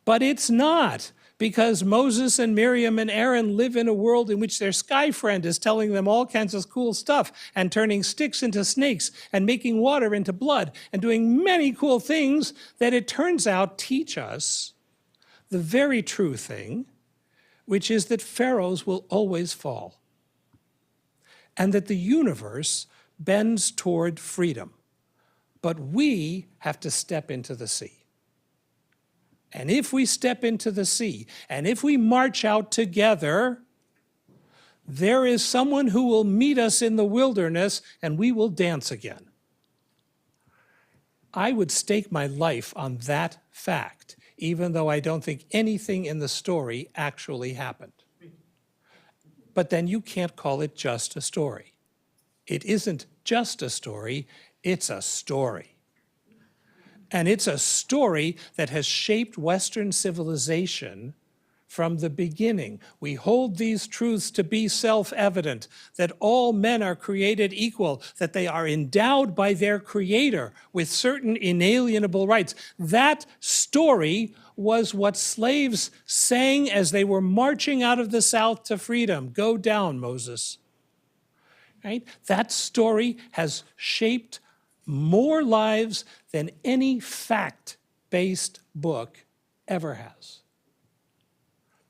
but it's not, because Moses and Miriam and Aaron live in a world in which their sky friend is telling them all kinds of cool stuff and turning sticks into snakes and making water into blood and doing many cool things that it turns out teach us the very true thing, which is that pharaohs will always fall and that the universe bends toward freedom. But we have to step into the sea. And if we step into the sea, and if we march out together, there is someone who will meet us in the wilderness, and we will dance again. I would stake my life on that fact, even though I don't think anything in the story actually happened. But then you can't call it just a story. It isn't just a story, it's a story. And it's a story that has shaped Western civilization from the beginning. We hold these truths to be self-evident, that all men are created equal, that they are endowed by their creator with certain inalienable rights. That story was what slaves sang as they were marching out of the South to freedom. Go down, Moses. Right? That story has shaped more lives than any fact-based book ever has.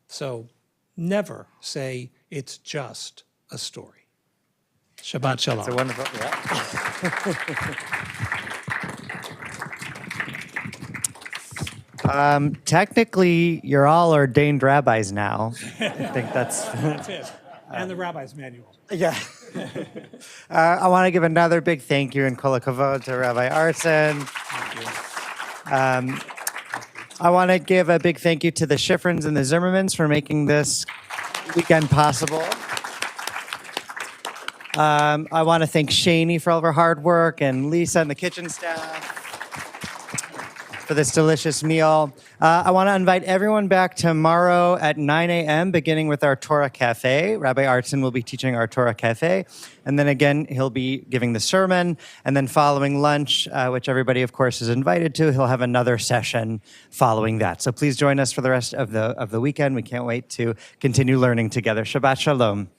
So never say it's just a story. Shabbat shalom. It's a wonderful, yeah. Technically, you're all ordained rabbis now. I think that's it. And the rabbi's manual. yeah. I want to give another big thank you and kol hakavod to Rabbi Artson. I want to give a big thank you to the Schifrins and the Zimmermans for making this weekend possible. I want to thank Shani for all of her hard work and Lisa and the kitchen staff for this delicious meal. I want to invite everyone back tomorrow at 9 a.m., beginning with our Torah Cafe. Rabbi Artson will be teaching our Torah Cafe. And then again, he'll be giving the sermon. And then following lunch, which everybody, of course, is invited to, he'll have another session following that. So please join us for the rest of the weekend. We can't wait to continue learning together. Shabbat Shalom.